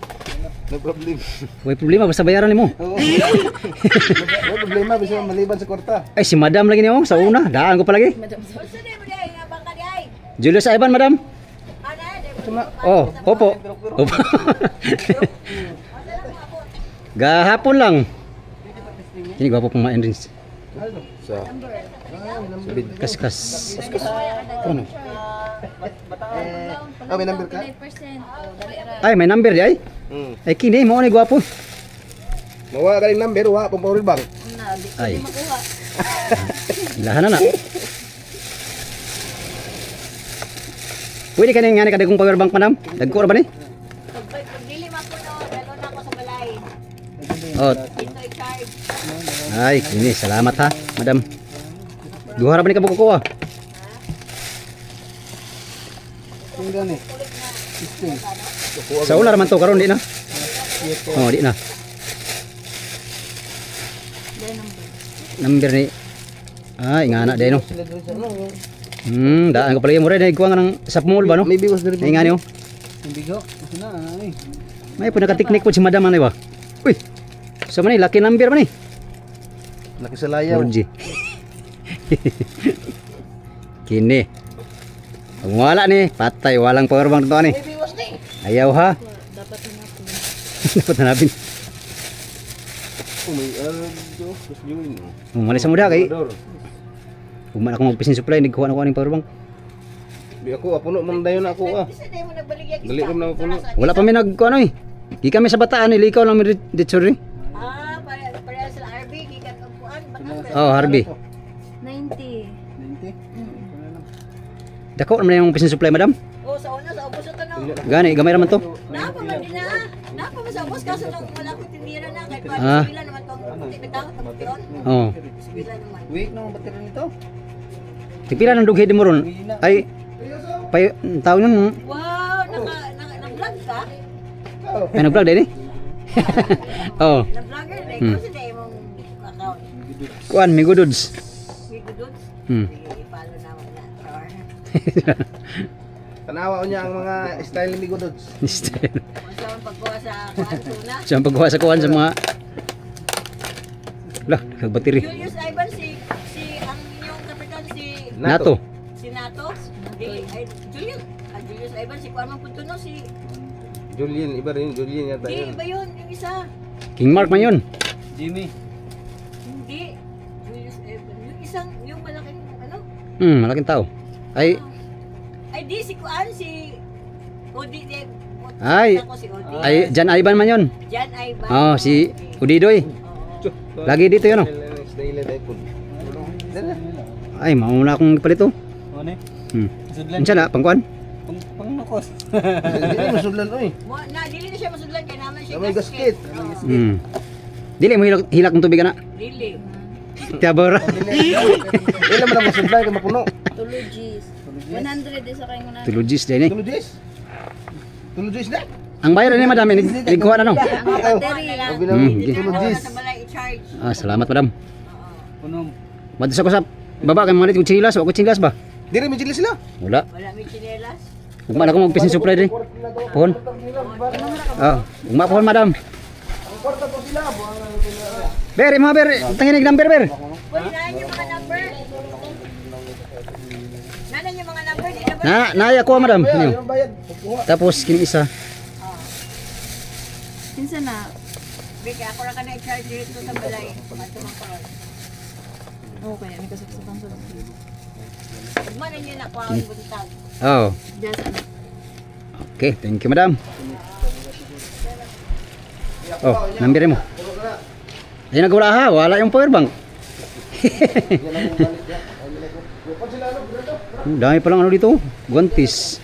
No problem. way problema basta bayaran nimo. Oo. No problema, bisa maliban sa kwarta. Ay si madam lagi niyo sa una. Daan ko pa lagi. Julius Ivan madam. Oh, opo. Opo. Gahapon lang. Ini gwapo pong ma-enrins. Sa. Kas. Ano? Oh, may number ka? Ay, may number di ay. Ay kini mo ni gwapo. Mawa galing number, wa pang power bank. Ay. Ilahan na. Pwede ka nga ni kadagong power bank madam? Dagko ra ba ni? Pagdili mapuno, dalo na ako sa balay. Oh, Dito i-charge. ay, ini salamat ha, madam. Duha ra ba ni ka buko ah? Tingnan ni. Sa una ra man to karon di na. Oh, di na. Number ni. Ay, nga na dai no. Daan ko pala yung mura na ikuha nga ng sa mall ba no? Maybe was the Ay nga niyo. Bigo. Na ay. May po nakatiknik po si madam ano ba? Uy. So man ni lucky number man ni. Laki sa layaw. Georgie. Kini. Kung wala ni, patay walang power bank to ni. Ayaw ha. Dapat hanapin. Oh my God. Just yun. Umalis sa muda kay. Uman ako magpisin supply, nagkuha na ko aning power bank. Di ako, apuno man dayon ako ah. Isa na mo nagbaligya. Dali ko na apuno. Wala pa mi nagkuha ano eh. Di kami sa bataan, ilikaw lang mi dito rin. Para sa RB, gikan og kuan, Oh, Harvey. 90. 90? Dako naman yung pisin supply, madam. Oh, sa una sa ubos ito no. Gani, gamay raman to. Napa man din na. Napa man sa ubos kaso nang wala ko tindira na kay kuan Ah. sila naman tong bitaw tong pion. Oh. Sila naman. Wait na battery nito. Tigpila ng dughay di mo ron. Ay, pay, tao nun, Wow, nag-vlog ka? may nag-vlog din eh. Oh, Nag-vlogger din ko sa imong account. kuan, may goods. Sige dudes. Hmm. I-follow na mo na. Sure. Tanawa niya ang mga style ni Migo Dods. Unsa man pagkuha sa kuan tuna? Siya ang pagkuha sa kuan sa mga. Lah, nagbateri. Julius Ivan si ang inyong kapitan si Nato. Nato. Julius Ivan si kuan man punto no si Julian, iba rin. Julian yata di yun. ba yun yung isa? King Mark man yun. Jimmy. Hindi. Julius Ivan. Yung isang yung malaking ano? Malaking tao. Ay, Ay di si kuan si Odi de. Ay. Ako si Odi. ay, Jan Ivan man yun. Jan Ivan. Oh, si Udidoy. Oo. Lagi dito yun oh. Style na iPhone. Ay, mauna akong palito. Ano? Unsa na, pangkuan? Pangnukos. Hindi masudlan oy. Na dili na siya masudlan kay naman siya. May gasket. Oo. Dili mo hilak ng tubig na. Dili. Tabora. Ilan man ang masudlan kay mapuno. Tulogis. 100 isa kay nguna. Tulogis din eh. Tulujis. Tulujis na. Ang bayar ni madam, nagkuha na no. Ang battery lang. Sige. Tulujis. Sa balay i-charge. Ah, salamat madam. Oo. Madus ako sa baba kay mga nito chilas, ako chilas ba? Dire mi jili sila. Wala. Wala may chinelas. Ugma na ko magpisin supply din. Pohon. Ah, ugma pohon madam. Ber, mga ber, tangin number ber. Uy, naan yung mga number. Naan yung mga number. Di na ba? Naya ko madam. Ano? Yung bayad. Tapos kini isa. Kinsa na? Kaya ako lang ka na-charge dito sa balay. Matumangkaroon. Okay, may kasaksakan sa Mana niyo na kuha ang buntag. Oh. Just ano. Okay, thank you madam. Oh, nambire mo. Ay nagwala ha, wala yung power bank. Dami palang ano dito, guantes.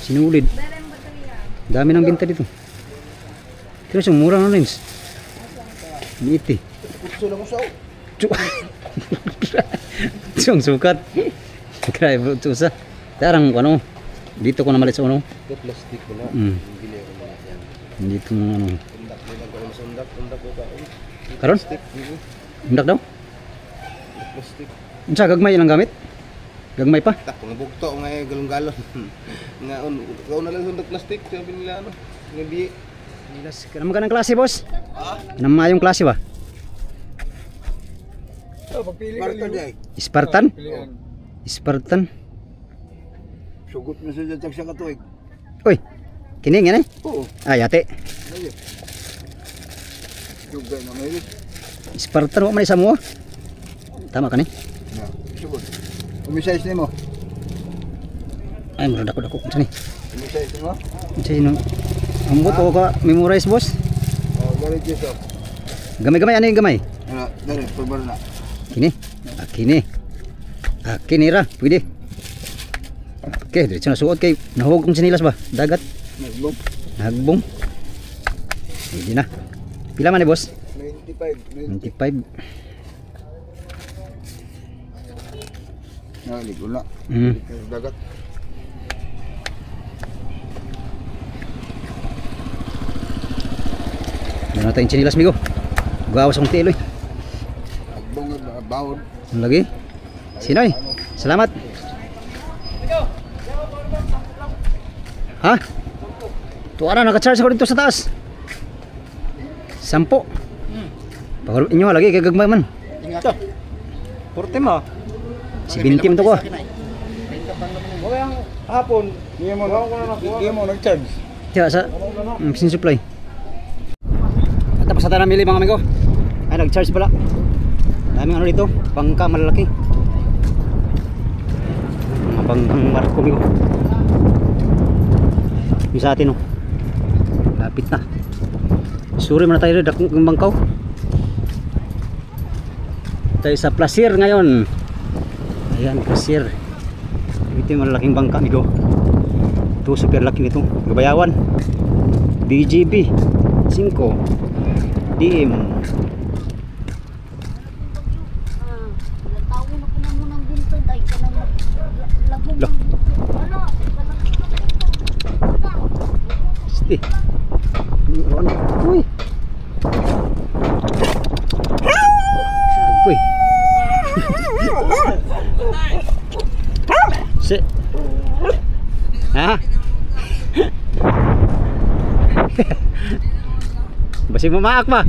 Sinulid. Dami ng binta dito. Pero yung mura ng lens. Niiti. Yung sukat. Grabe bro, tusa. Tarang ano, dito ko na malit sa ano. Plastic ko na. Bili ako mga yan. Dito mo ano. Undak nila ko sa undak ko kaon. Karon? Plastic. Undak daw? Plastic. Unsa gagmay ilang gamit? Gagmay pa? Tak pangabugto nga galon-galon. Nga kaon na lang undak plastic sabi nila ano. Nga biye. Nilas, kanang magandang klase boss? Kanang mayong klase ba? Marka day. Spartan? Spartan? Sugot na sa jatag siya katuig. Uy, kining yan eh? Oo. Ay, ate. Juga na may. Spartan, wak man isa mo. Tama ka ni? Na, sugot. Umisayis nimo. Ay, murad ako. Unsa ni? Umisayis nimo. Unsa yun? Ang buto ka memorize boss? Oh, galit jeso. Gamay-gamay, ano yung gamay? Ano, dali, pagbar na. Kini? Kini. Kini ra, pwede. Okay, diretso na suot kay nahug kong sinilas ba? Dagat. Nagbom. Nagbong. Pwede na. Pila man ni boss? 95. 25. Naligol na. Dagat. Yan natin sinilas migo. Gawas kong tilo eh. Nagbong bawon. Ano lagi? Sinoy? Salamat. Ha? Tuara, naka-charge ako dito sa taas. 10. Pahulog inyo lagi kay gagmay man. Ingat. Porte mo. Si Bintim to ko. Wala yung hapon. Hindi mo nag-charge. Tiya sa machine supply. At tapos na namili mga amigo. Ay nag-charge pala. Daming ano dito, bangka malalaki. Mga bangkang barko amigo. Yung sa atin oh. Lapit na. Suri muna tayo dakong bangkaw. Tayo sa Placer ngayon. Ayan, Placer. Ito yung malalaking bangka amigo. Ito super laki nito. Gabayawan. BGB 5 DM. Tawo na ko na munang buntag ay kanang lagom. Lah. Ano? Sti. Uy. Uy. Si. Ha? Basi mamaak pa.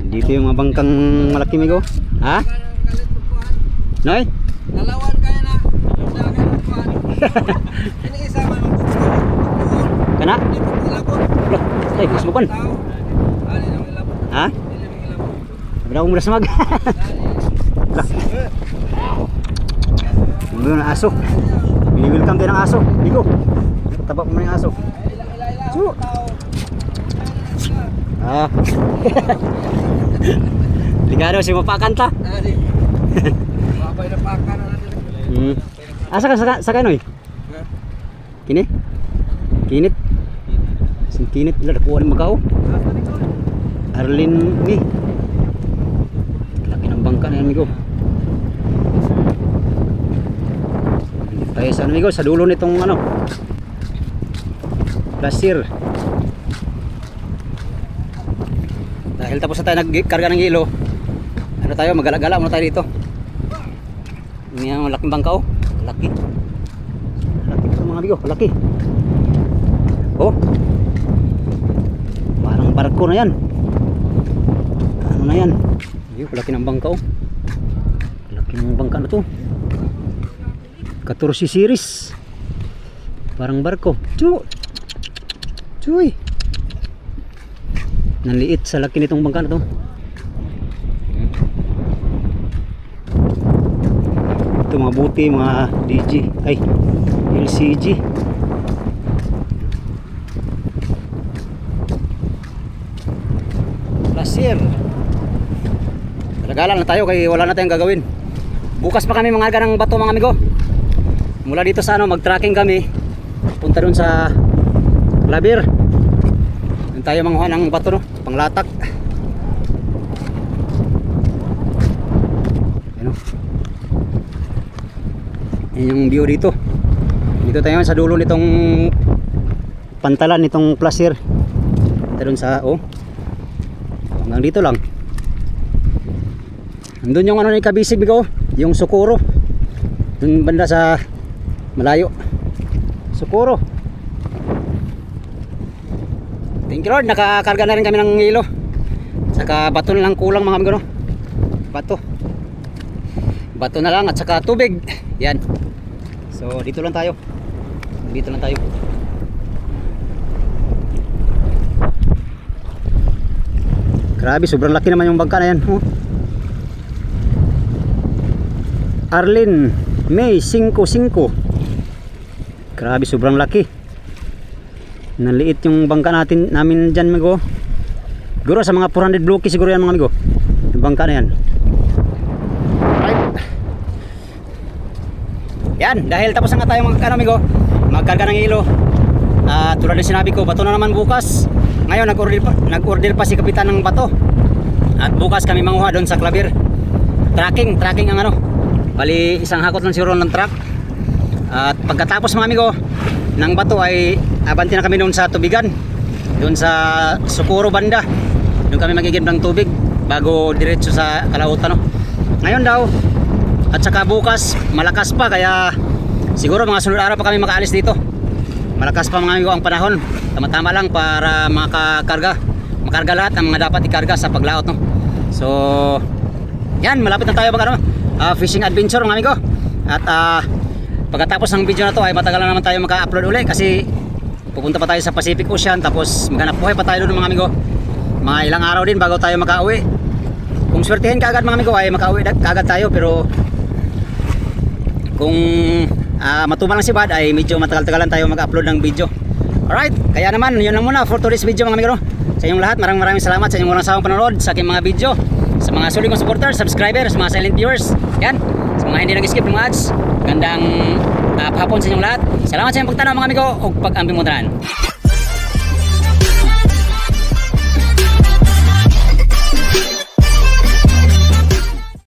Dito yung mga bangkang malaki migo. Ha? Noy? Dalawan kaya na. Ini isa man ang Kana? ilabot. Loh, ay, gusto mo pan? Ali nang ilabot. Ha? Dili nang ilabot. Sabi akong mulas mag. Lah. Yung aso. Bini-welcome din ang aso. Bigo. Taba mo yung aso. Su. Ah. Ligado si mapakanta. Ali. Babay na pakan na natin. Asa ka sa kanoy? Kini? Kinit. Sing kinit ila kuha ni Macau. Arlin ni. Laki ng bangka na yan, amigo. Tayo sa amigo sa dulo nitong ano. Placer. Dahil tapos na tayo nagkarga ng hilo. Ano tayo, magala-gala muna tayo dito. Ini ang malaking bangka oh. Laki. Laki ito mga amigo, laki. Oh. Parang barko na yan. Ano na yan? Ayun, laki ng bangka oh. Laki ng bangka na to. 14 series. Parang barko. Cuy. Nanliit sa laki nitong bangka na to. Ito mga buti, mga DG, ay LCG. Placer. Tagalan na tayo kaya wala na tayong gagawin. Bukas pa kami mga ng bato mga amigo. Mula dito sa ano, mag-tracking kami. Punta dun sa Labir. Doon tayo manguha ng bato no, panglatak. Ano? Yan yung view dito. Dito tayo sa dulo nitong pantalan nitong Placer. Punta dun sa hanggang dito lang. Andun yung ano ni Kabisig bigo, yung Sukuro. Dun banda sa malayo. Sukuro. Thank you Lord, nakakarga na rin kami ng hilo. Saka bato na lang kulang mga amigo no. Bato. Bato na lang at saka tubig. Yan. So dito lang tayo. Dito lang tayo. Grabe, sobrang laki naman yung bangka na yan. Arlene May 55. Grabe, sobrang laki. Naliit yung bangka namin dyan amigo. Siguro sa mga 400 blocky siguro yan mga amigo. Yung bangka na yan. Right. Yan, dahil tapos na nga tayo amigo, magkarga ng hilo. Tulad ng sinabi ko, bato na naman bukas. Ngayon nag-order pa si kapitan ng bato. At bukas kami manguha doon sa Clabir. Tracking ang ano. Bali isang hakot lang siguro ng truck. At pagkatapos mga amigo ng bato ay abanti na kami doon sa tubigan. Doon sa Sukuro banda. Doon kami magigib ng tubig bago diretso sa Kalautan no. Ngayon daw at saka bukas malakas pa kaya siguro mga sunod araw pa kami makaalis dito. Malakas pa mga amigo ang panahon. Tama-tama lang para makarga lahat ng mga dapat ikarga sa paglaot no. So yan, malapit na tayo fishing adventure mga amigo. At pagkatapos ng video na to ay matagal na naman tayo maka-upload uli kasi pupunta pa tayo sa Pacific Ocean tapos maghanap buhay pa tayo doon mga amigo. Mga ilang araw din bago tayo makauwi. Kung swertihin kaagad mga amigo ay makauwi kaagad tayo, pero kung matumal lang si Bad ay medyo matagal-tagalan tayo mag-upload ng video. Alright, kaya naman yun lang muna for today's video mga amigo no? Sa inyong lahat, maraming salamat sa inyong walang sawang panonood sa aking mga video. Sa mga sulit kong supporters, subscribers, sa mga silent viewers, yan, sa mga hindi nag-skip ng ads, gandang hapon sa inyong lahat. Salamat sa inyong pagtanaw mga amigo o pag-ambing mo tanan.